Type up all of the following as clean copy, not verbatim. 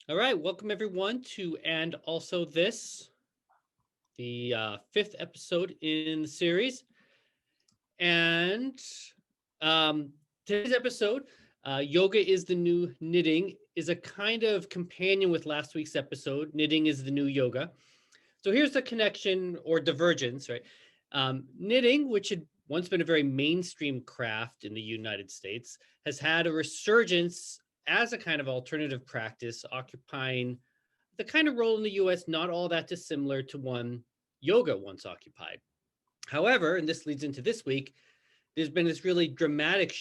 All right, welcome everyone to And Also This, the fifth episode in the series. And um, today's episode, Yoga is the New Knitting, is a kind of companion with last week's episode. Knitting is the new yoga. So here's the connection or divergence, right? Knitting, which had once been a very mainstream craft in the United States, has had a resurgence as a kind of alternative practice, occupying the kind of role in the US not all that dissimilar to one yoga once occupied. However, and this leads into this week, there's been this really dramatic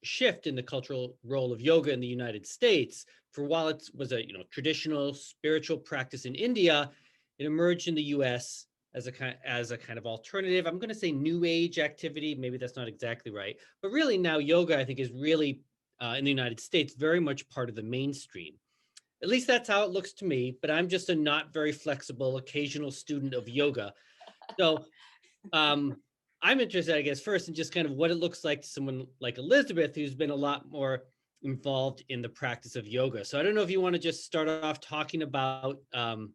shift in the cultural role of yoga in the United States. For while it was a traditional spiritual practice in India, it emerged in the US as a kind of alternative. I'm going to say new age activity. Maybe that's not exactly right, but really now yoga, I think, is really in the United States very much part of the mainstream. At least that's how it looks to me, but I'm just a not very flexible occasional student of yoga. So um, I'm interested, I guess, first in just kind of what it looks like to someone like Elizabeth, who's been a lot more involved in the practice of yoga. So I don't know if you want to just start off talking about kind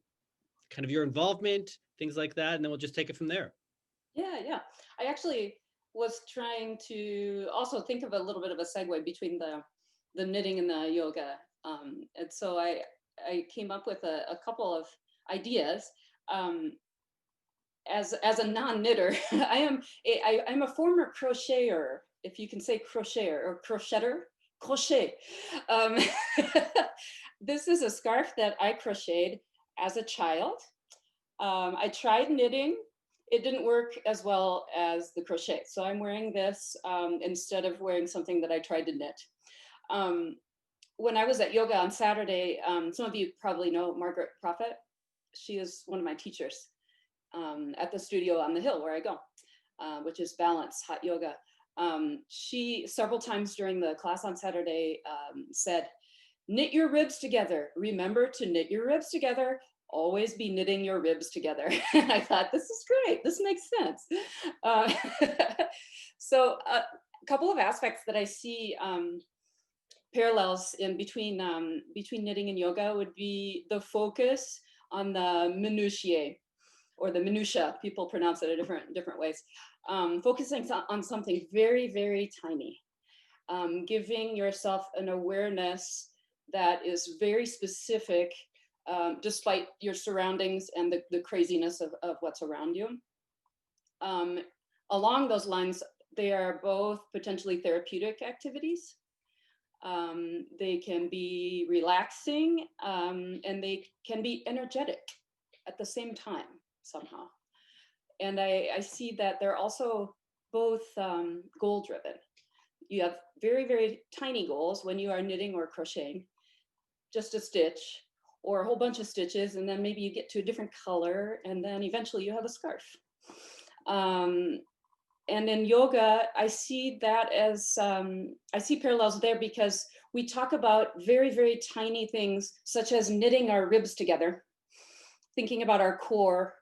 of your involvement, things like that, and then we'll just take it from there. Yeah. I actually was trying to also think of a little bit of a segue between the knitting and the yoga, and so I came up with a couple of ideas. Um, as a non-knitter, I'm a former crocheter, if you can say crocheter or crocheter, crochet. Um, this is a scarf that I crocheted as a child. I tried knitting. It didn't work as well as the crochet. So I'm wearing this instead of wearing something that I tried to knit. Um, when I was at yoga on Saturday, some of you probably know Margaret Prophet. She is one of my teachers at the studio on the hill where I go, which is Balance Hot Yoga. She several times during the class on Saturday said, knit your ribs together. Remember to knit your ribs together. Always be knitting your ribs together. I thought, this is great. This makes sense. Uh, so a couple of aspects that I see parallels in between knitting and yoga would be the focus on the minutiae or the minutia. People pronounce it a different ways. Focusing on something very, very tiny, giving yourself an awareness that is very specific, despite your surroundings and the craziness of what's around you. Um, Along those lines, they are both potentially therapeutic activities. They can be relaxing, and they can be energetic at the same time somehow. And I see that they're also both goal driven. You have very, very tiny goals when you are knitting or crocheting, just a stitch or a whole bunch of stitches, and then maybe you get to a different color, and then eventually you have a scarf. Um, and in yoga, I see that as I see parallels there because we talk about very, very tiny things, such as knitting our ribs together, thinking about our core,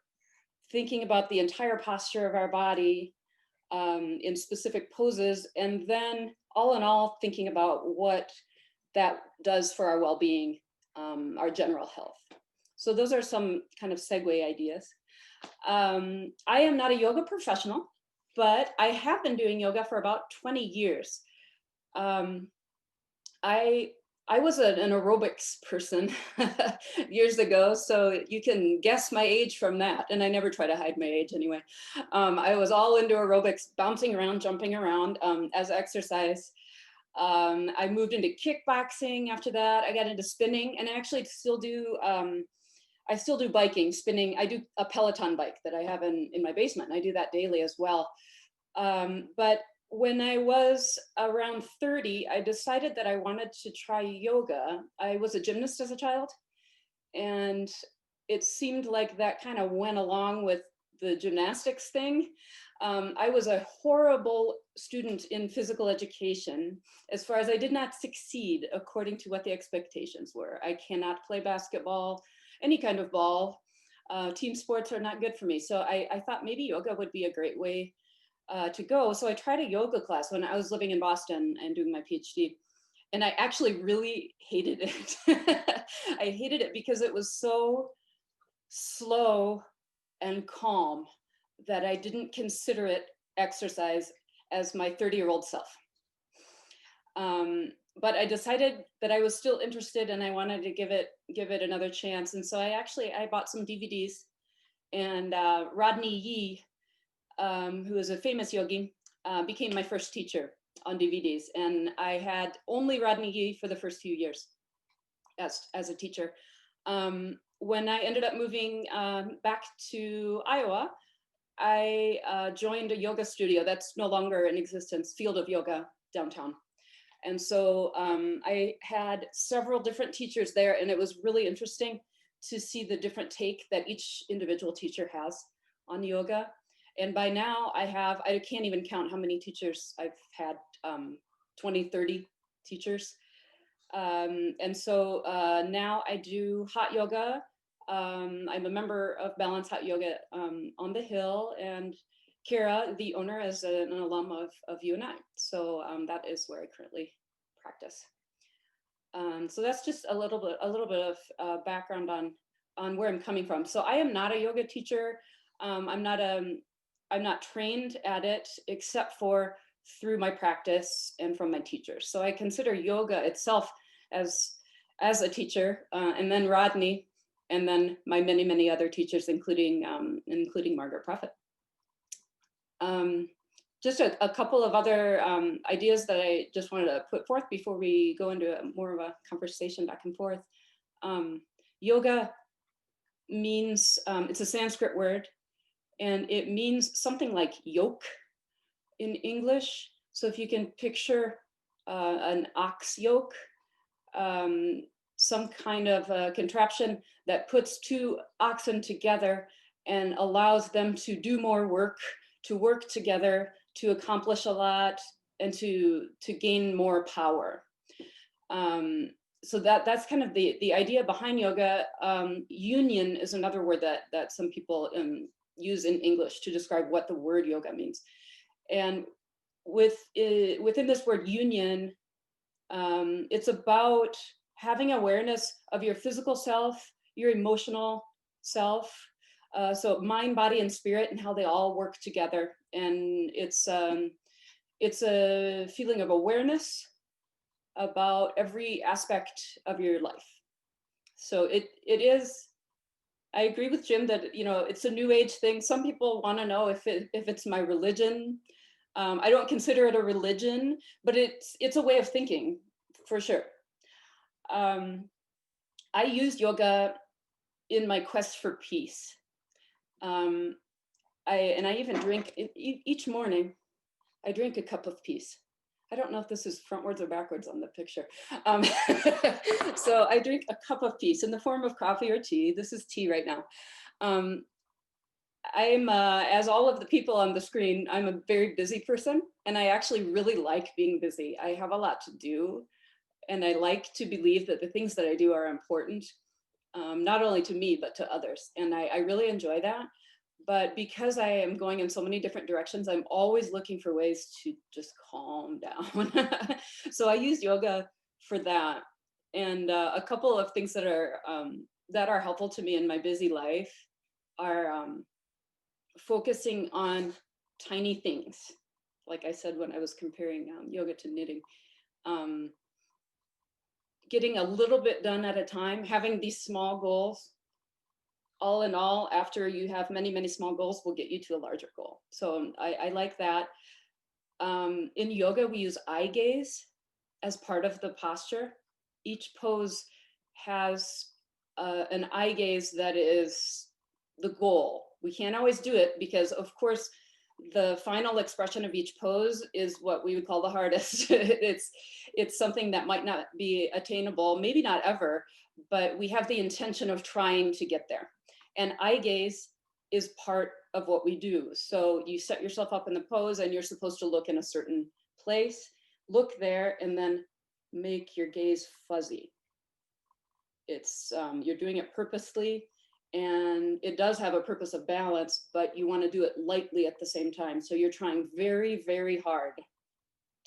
thinking about the entire posture of our body in specific poses, and then all in all, thinking about what that does for our well-being, our general health. So those are some kind of segue ideas. I am not a yoga professional, but I have been doing yoga for about 20 years. Um, I I was an aerobics person years ago, so you can guess my age from that. And I never try to hide my age anyway. I was all into aerobics, bouncing around, jumping around as exercise. I moved into kickboxing after that. I got into spinning, and I actually still do. I still do biking, spinning. I do a Peloton bike that I have in my basement. And I do that daily as well. But when I was around 30, I decided that I wanted to try yoga. I was a gymnast as a child, and it seemed like that kind of went along with the gymnastics thing. I was a horrible student in physical education, as far as I did not succeed according to what the expectations were. I cannot play basketball, any kind of ball. Team sports are not good for me. So I thought maybe yoga would be a great way to go. So I tried a yoga class when I was living in Boston and doing my PhD. And I actually really hated it. I hated it because it was so slow and calm that I didn't consider it exercise as my 30-year-old self. But I decided that I was still interested and I wanted to give it another chance. And so I bought some DVDs, and Rodney Yee, who is a famous yogi, became my first teacher on DVDs. And I had only Rodney Yee for the first few years as a teacher. When I ended up moving back to Iowa, I joined a yoga studio that's no longer in existence, Field of Yoga downtown. And so I had several different teachers there, and it was really interesting to see the different take that each individual teacher has on yoga. And by now I can't even count how many teachers I've had, 20, 30 teachers. And so now I do hot yoga. I'm a member of Balance Hot Yoga on the Hill, and Kara, the owner, is an alum of UNI. So that is where I currently practice. So that's just a little bit of background on where I'm coming from. So I am not a yoga teacher. I'm not trained at it except for through my practice and from my teachers. So I consider yoga itself as a teacher, and then Rodney, and then my many, many other teachers, including Margaret Prophet. Just a couple of other ideas that I just wanted to put forth before we go into more of a conversation back and forth. Yoga means, it's a Sanskrit word, and it means something like yoke in English. So if you can picture an ox yoke, some kind of a contraption that puts two oxen together and allows them to do more work, to work together, to accomplish a lot, and to gain more power. So that's kind of the idea behind yoga. Union is another word that some people use in English to describe what the word yoga means. And within this word union, it's about having awareness of your physical self, your emotional self, so mind, body, and spirit, and how they all work together. And it's a feeling of awareness about every aspect of your life. So it is. I agree with Jim that it's a new age thing. Some people want to know if it's my religion. I don't consider it a religion, but it's a way of thinking for sure. I used yoga in my quest for peace. I even drink each morning. I drink a cup of peace. I don't know if this is frontwards or backwards on the picture. So I drink a cup of peace in the form of coffee or tea. This is tea right now. I'm, as all of the people on the screen, I'm a very busy person, and I actually really like being busy. I have a lot to do, and I like to believe that the things that I do are important, not only to me, but to others. And I really enjoy that. But because I am going in so many different directions, I'm always looking for ways to just calm down. So I use yoga for that. And a couple of things that are helpful to me in my busy life are focusing on tiny things. Like I said, when I was comparing yoga to knitting, getting a little bit done at a time, having these small goals. All in all, after you have many, many small goals, will get you to a larger goal. So I like that. In yoga, we use eye gaze as part of the posture. Each pose has an eye gaze that is the goal. We can't always do it because, of course, the final expression of each pose is what we would call the hardest. It's something that might not be attainable, maybe not ever, but we have the intention of trying to get there. And eye gaze is part of what we do. So you set yourself up in the pose and you're supposed to look in a certain place, look there, and then make your gaze fuzzy. It's, you're doing it purposely, and it does have a purpose of balance, but you want to do it lightly at the same time. So you're trying very, very hard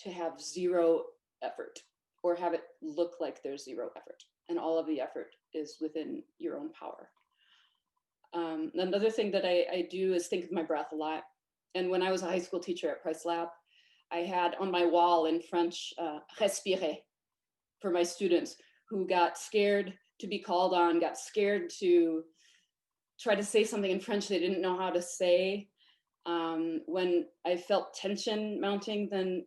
to have zero effort, or have it look like there's zero effort. and all of the effort is within your own power. Another thing that I do is think of my breath a lot. And when I was a high school teacher at Price Lab, I had on my wall in French, respirer, for my students who got scared to be called on, got scared to try to say something in French they didn't know how to say. When I felt tension mounting, then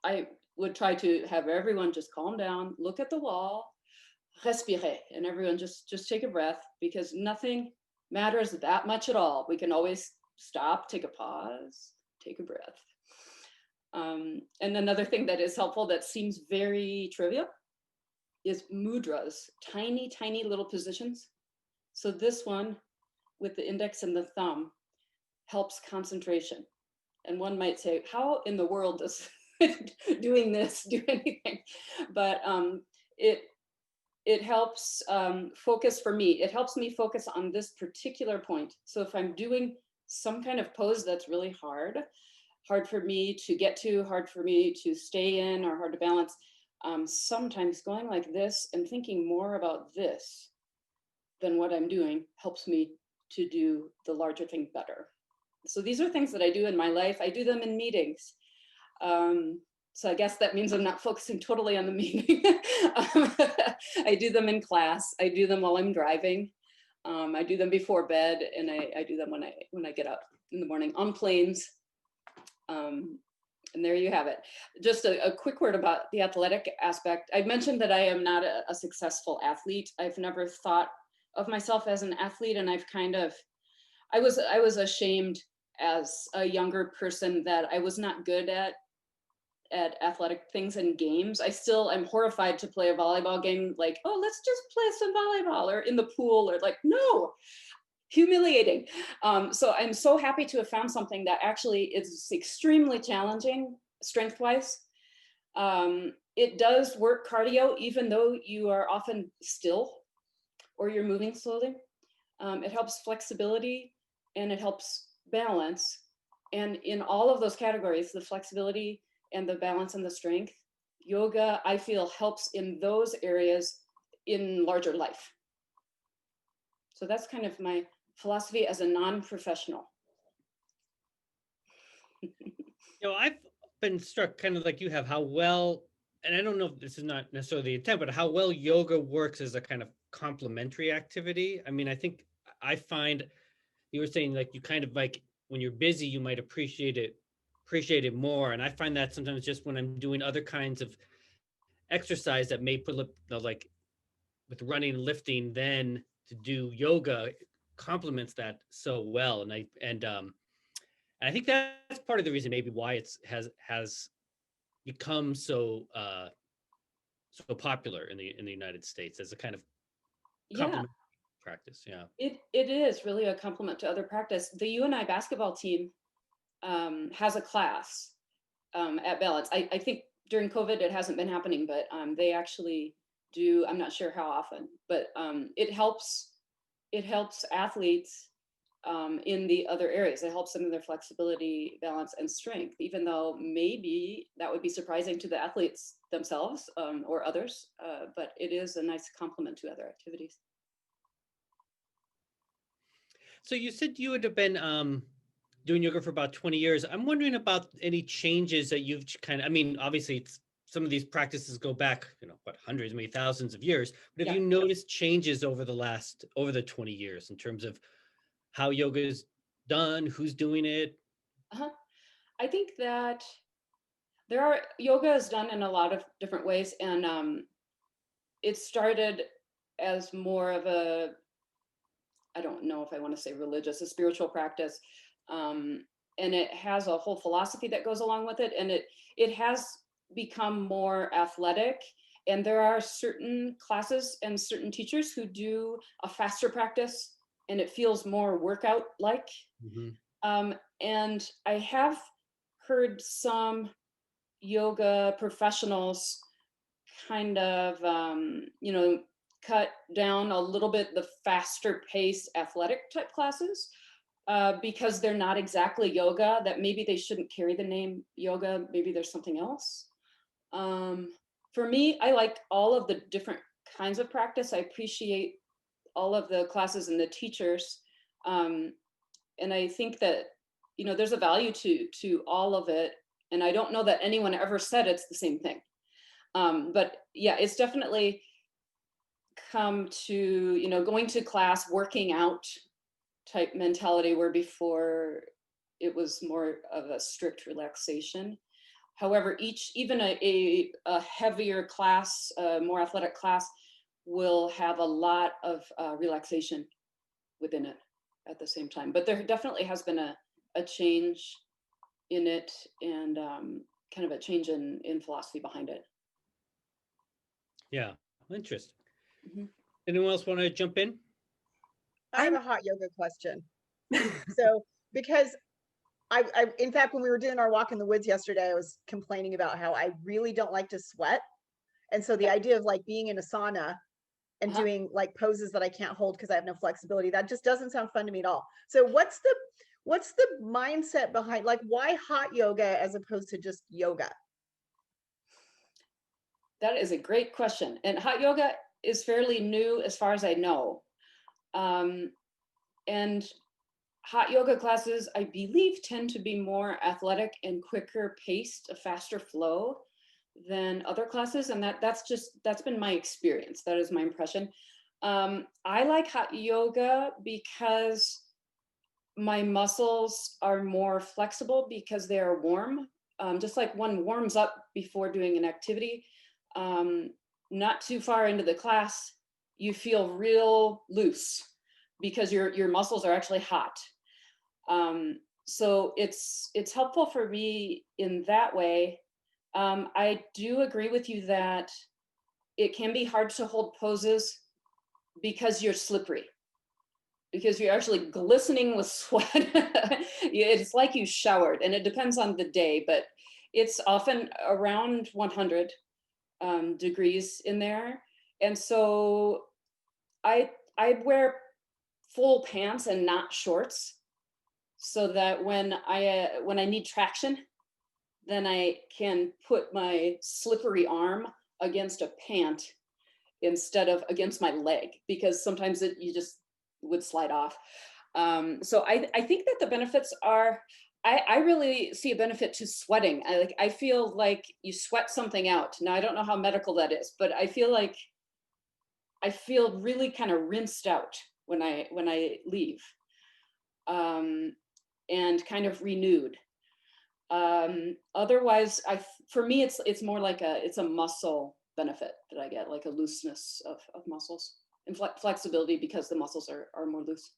I would try to have everyone just calm down, look at the wall, respirer, and everyone just take a breath, because nothing matters that much at all. We can always stop, take a pause, take a breath. And another thing that is helpful that seems very trivial is mudras, tiny, tiny little positions. So this one with the index and the thumb helps concentration. And one might say, how in the world does doing this do anything? But it helps focus for me. It helps me focus on this particular point. So if I'm doing some kind of pose that's really hard for me to get to, hard for me to stay in, or hard to balance, sometimes going like this and thinking more about this than what I'm doing helps me to do the larger thing better. So these are things that I do in my life. I do them in meetings. So I guess that means I'm not focusing totally on the meeting. I do them in class. I do them while I'm driving. I do them before bed, and I do them when I get up in the morning on planes. And there you have it. Just a quick word about the athletic aspect. I mentioned that I am not a successful athlete. I've never thought of myself as an athlete, and I've kind of, I was ashamed as a younger person that I was not good at athletic things and games. I still am horrified to play a volleyball game, like, oh, let's just play some volleyball, or in the pool, or like, no, humiliating. So I'm so happy to have found something that actually is extremely challenging strength-wise. It does work cardio, even though you are often still or you're moving slowly. It helps flexibility, and it helps balance. And in all of those categories, the flexibility and the balance and the strength, yoga, I feel, helps in those areas in larger life. So that's kind of my philosophy as a non-professional. I've been struck kind of like you have, how well, and I don't know if this is not necessarily the intent, but how well yoga works as a kind of complementary activity. I mean, I think I find you were saying, like, you kind of, like, when you're busy, you might appreciate it more. And I find that sometimes just when I'm doing other kinds of exercise that may put, like with running and lifting, then to do yoga complements that so well. And I think that's part of the reason maybe why it's has become so popular in the United States as a kind of complementary practice. Yeah, it is really a complement to other practice. The UNI basketball team has a class at Balance. I think during COVID it hasn't been happening, but they actually do. I'm not sure how often, but it helps athletes in the other areas. It helps them in their flexibility, balance, and strength, even though maybe that would be surprising to the athletes themselves or others, but it is a nice complement to other activities. So you said you would have been doing yoga for about 20 years. I'm wondering about any changes that you've kind of, I mean, obviously some of these practices go back, hundreds, maybe thousands of years, but have you noticed changes over the 20 years in terms of how yoga is done, who's doing it? I think that yoga is done in a lot of different ways, and it started as more of a, I don't know if I want to say religious, a spiritual practice. And it has a whole philosophy that goes along with it. And it has become more athletic. And there are certain classes and certain teachers who do a faster practice, and it feels more workout-like. Mm-hmm. And I have heard some yoga professionals kind of, cut down a little bit the faster paced athletic type classes because they're not exactly yoga, that maybe they shouldn't carry the name yoga. Maybe there's something else. For me, I like all of the different kinds of practice. I appreciate all of the classes and the teachers. And I think that, there's a value to all of it. And I don't know that anyone ever said it's the same thing. But yeah, it's definitely come to, going to class, working out type mentality, where before it was more of a strict relaxation. However, even a heavier class, a more athletic class, will have a lot of relaxation within it at the same time. But there definitely has been a change in it, and kind of a change in philosophy behind it. Yeah, interesting. Mm-hmm. Anyone else want to jump in? I have a hot yoga question. So, because I, in fact, when we were doing our walk in the woods yesterday, I was complaining about how I really don't like to sweat. And so the idea of like being in a sauna and doing like poses that I can't hold because I have no flexibility, that just doesn't sound fun to me at all. So what's the mindset behind, like, why hot yoga as opposed to just yoga? That is a great question. And hot yoga is fairly new as far as I know. And hot yoga classes, I believe, tend to be more athletic and quicker paced, a faster flow than other classes. And that's been my experience. That is my impression. I like hot yoga because my muscles are more flexible because they are warm. Just like one warms up before doing an activity, not too far into the class, you feel real loose because your muscles are actually hot. So it's helpful for me in that way. I do agree with you that it can be hard to hold poses because you're slippery, because you're actually glistening with sweat. It's like you showered, and it depends on the day, but it's often around 100 degrees in there. And so I wear full pants and not shorts, so that when I need traction, then I can put my slippery arm against a pant instead of against my leg, because sometimes you just would slide off. So I think that the benefits are, I really see a benefit to sweating. I feel like you sweat something out. Now, I don't know how medical that is, but I feel like I feel really kind of rinsed out when I leave, and kind of renewed. Otherwise, for me, it's more like it's a muscle benefit that I get, like a looseness of muscles and flexibility because the muscles are more loose.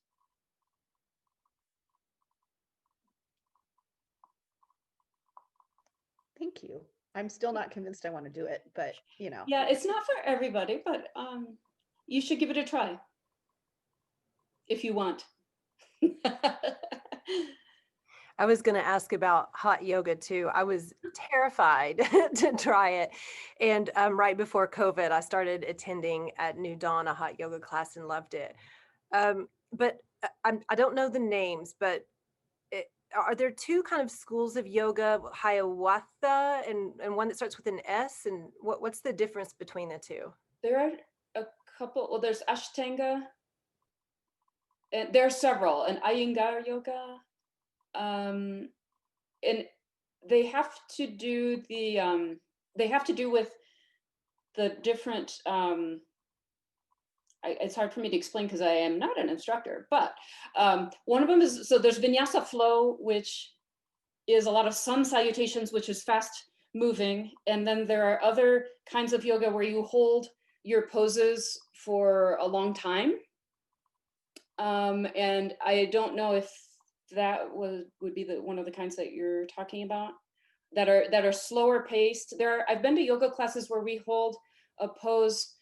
Thank you. I'm still not convinced I want to do it, but Yeah, it's not for everybody, but you should give it a try if you want. I was going to ask about hot yoga too. I was terrified to try it. And right before COVID, I started attending at New Dawn a hot yoga class and loved it. But I don't know the names, but are there two kind of schools of yoga, Hiawatha and one that starts with an S? And what's the difference between the two? There are a couple. Well, there's Ashtanga, and there are several, and Iyengar yoga. And they have to do with the different, it's hard for me to explain because I am not an instructor, but one of them is, so there's Vinyasa Flow, which is a lot of sun salutations, which is fast moving. And then there are other kinds of yoga where you hold your poses for a long time. And I don't know if that would be one of the kinds that you're talking about, that are slower paced. I've been to yoga classes where we hold a pose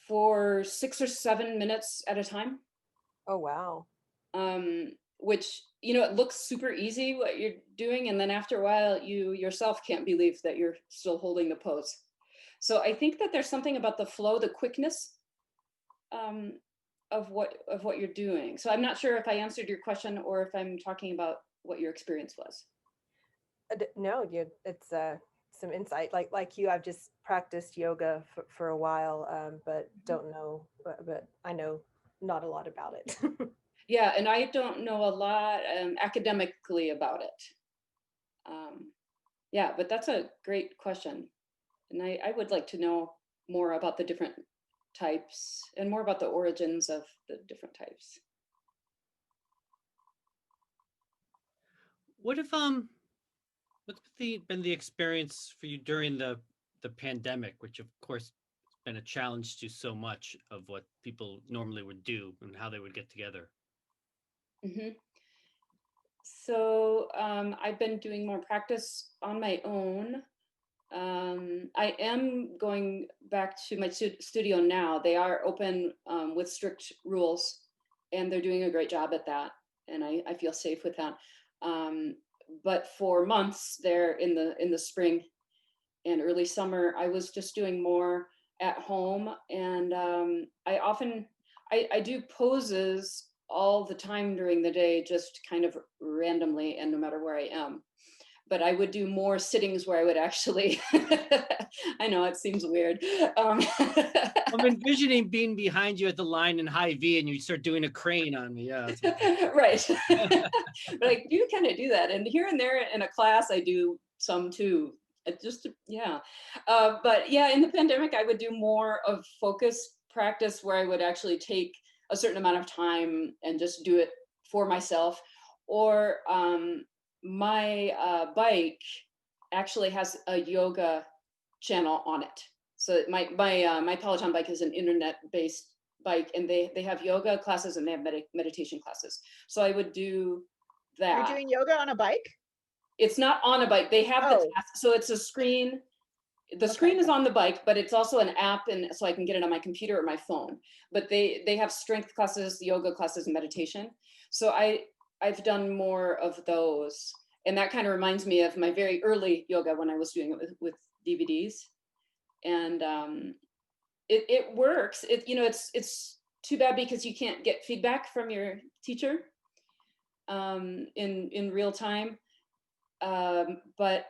for 6 or 7 minutes at a time. Oh, wow. Which, it looks super easy what you're doing, and then after a while you yourself can't believe that you're still holding the pose. So I think that there's something about the flow, the quickness of what you're doing. So I'm not sure if I answered your question or if I'm talking about what your experience was. No, it's some insight. Like you, I've just practiced yoga for a while, but don't know, but I know not a lot about it. Yeah, and I don't know a lot academically about it. Yeah, but that's a great question. And I would like to know more about the different types and more about the origins of the different types. What if what's been the experience for you during the pandemic, which of course has been a challenge to so much of what people normally would do and how they would get together? Mm-hmm. So I've been doing more practice on my own. I am going back to my studio now. They are open with strict rules, and they're doing a great job at that. And I feel safe with that. But for months there in the spring and early summer, I was just doing more at home. And I do poses all the time during the day, just kind of randomly and no matter where I am. But I would do more sittings where I would actually, I know it seems weird. I'm envisioning being behind you at the line in high V and you start doing a crane on me. Yeah. Right. But I do kind of do that. And here and there in a class, I do some too. It just, yeah. But yeah, in the pandemic, I would do more of focus practice where I would actually take a certain amount of time and just do it for myself. Or my bike actually has a yoga channel on it. So my Peloton bike is an internet-based bike, and they have yoga classes and they have meditation classes. So I would do that. You're doing yoga on a bike? It's not on a bike. They have the task, so it's a screen. The screen is on the bike, but it's also an app, and so I can get it on my computer or my phone. But they have strength classes, yoga classes, and meditation. So I've done more of those, and that kind of reminds me of my very early yoga when I was doing it with DVDs, and it works. It's too bad because you can't get feedback from your teacher in real time, but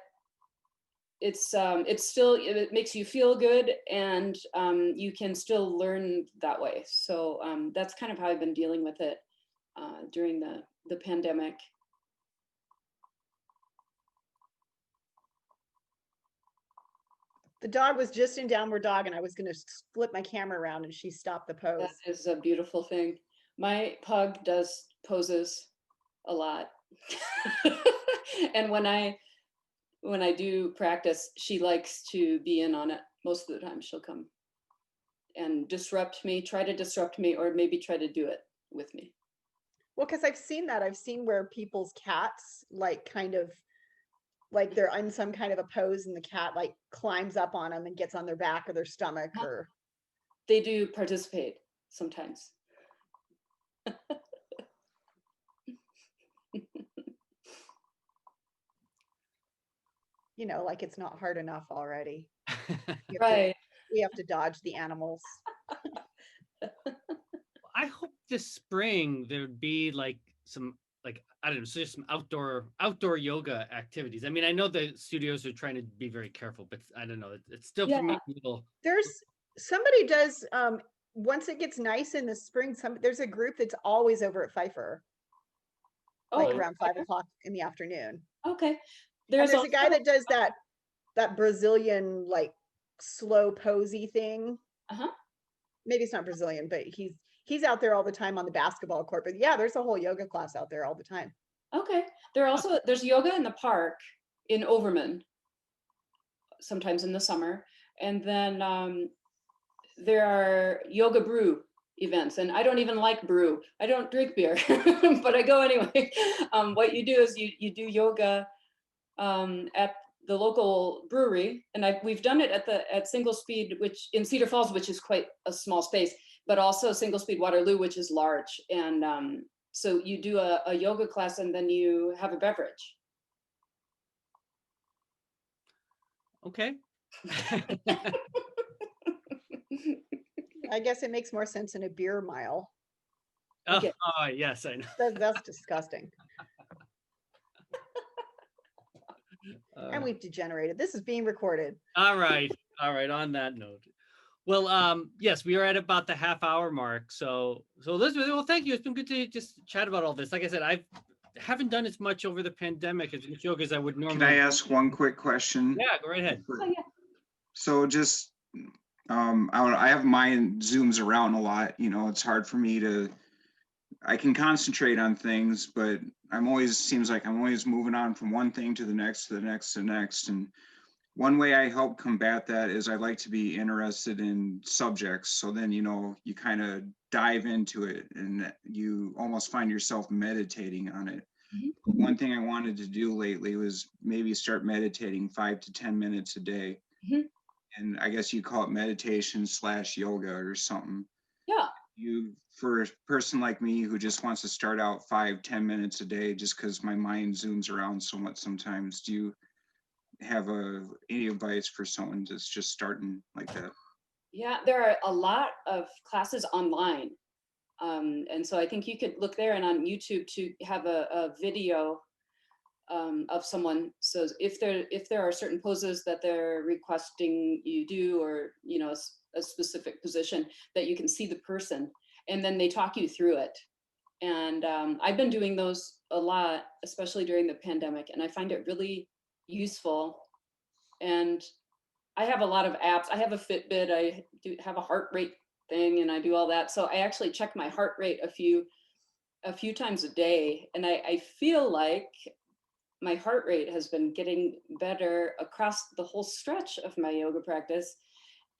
it's still, it makes you feel good, and you can still learn that way. So that's kind of how I've been dealing with it during the pandemic. The dog was just in downward dog, and I was going to flip my camera around, and she stopped the pose. That is a beautiful thing. My pug does poses a lot. And when I do practice, she likes to be in on it. Most of the time she'll come and try to disrupt me, or maybe try to do it with me. Well, because I've seen that. I've seen where people's cats kind of like they're in some kind of a pose, and the cat like climbs up on them and gets on their back or their stomach. Or they do participate sometimes. Like it's not hard enough already. Right. We have to dodge the animals. I hope this spring there'd be some I don't know, so just some outdoor yoga activities. I mean, I know the studios are trying to be very careful, but I don't know. It's still for me a little. Somebody does once it gets nice in the spring. There's a group that's always over at Pfeiffer, around 5 o'clock in the afternoon. Okay. There's a guy that does that Brazilian slow posy thing. Maybe it's not Brazilian, but he's out there all the time on the basketball court. But yeah, there's a whole yoga class out there all the time. Okay. There's yoga in the park in Overman, sometimes in the summer. And then there are yoga brew events. And I don't even like brew. I don't drink beer, but I go anyway. What you do is you do yoga at the local brewery, and we've done it at Single Speed, which in Cedar Falls, which is quite a small space, but also Single Speed Waterloo, which is large. And so you do a yoga class, and then you have a beverage. Okay. I guess it makes more sense in a beer mile. Oh, yes, I know. That's disgusting. And we've degenerated. This is being recorded. All right. On that note. Well, yes, we are at about the half-hour mark. So Elizabeth, well, thank you. It's been good to just chat about all this. Like I said, I haven't done as much over the pandemic as much yoga as I would normally. Can I ask one quick question? Yeah, go right ahead. Oh, yeah. So just, I have mine zooms around a lot. You know, it's hard for me to, I can concentrate on things, but seems like I'm always moving on from one thing to the next, to the next, to the next. And one way I help combat that is I like to be interested in subjects. So then, you know, you kind of dive into it and you almost find yourself meditating on it. Mm-hmm. One thing I wanted to do lately was maybe start meditating 5 to 10 minutes a day. Mm-hmm. And I guess you call it meditation / yoga or something. Yeah. For a person like me who just wants to start out 5-10 minutes a day, just because my mind zooms around so much sometimes, do you have any advice for someone that's just starting like that? Yeah, there are a lot of classes online. And so I think you could look there and on YouTube to have a video of someone. So if there are certain poses that they're requesting you do, or, you know, a specific position, that you can see the person and then they talk you through it. And I've been doing those a lot, especially during the pandemic, and I find it really useful. And I have a lot of apps. I have a Fitbit. I do have a heart rate thing, and I do all that. So I actually check my heart rate a few times a day, and I feel like my heart rate has been getting better across the whole stretch of my yoga practice,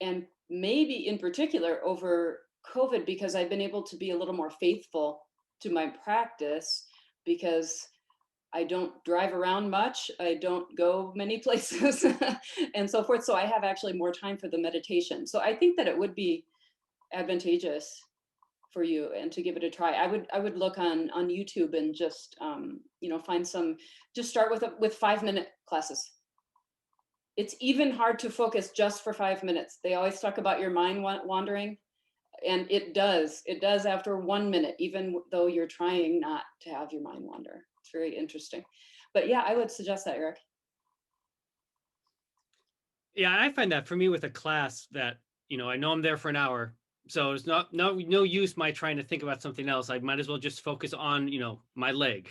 and maybe in particular over COVID, because I've been able to be a little more faithful to my practice, because I don't drive around much. I don't go many places and so forth. So I have actually more time for the meditation. So I think that it would be advantageous for you and to give it a try. I would look on YouTube and just, you know, find some, just start with 5-minute classes. It's even hard to focus just for 5 minutes. They always talk about your mind wandering, and it does after 1 minute, even though you're trying not to have your mind wander. It's very interesting. But yeah, I would suggest that, Eric. Yeah, I find that for me with a class that, you know, I know I'm there for an hour. So it's no use my trying to think about something else. I might as well just focus on, you know, my leg,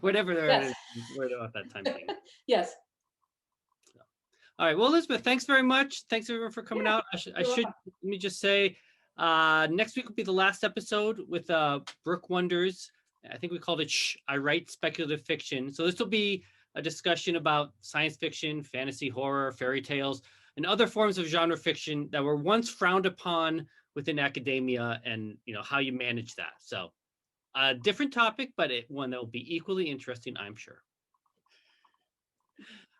whatever there Yes. is, where they're at that time. Yes. All right. Well, Elizabeth, thanks very much. Thanks everyone for coming out. I should, let me just say, next week will be the last episode with Brooke Wonders. I think we called it I Write Speculative Fiction. So this will be a discussion about science fiction, fantasy, horror, fairy tales, and other forms of genre fiction that were once frowned upon within academia, and, you know, how you manage that. So a different topic, but one that will be equally interesting, I'm sure.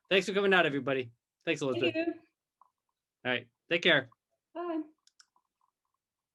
Thanks for coming out, everybody. Thanks, Elizabeth. Thank you. All right. Take care. Bye.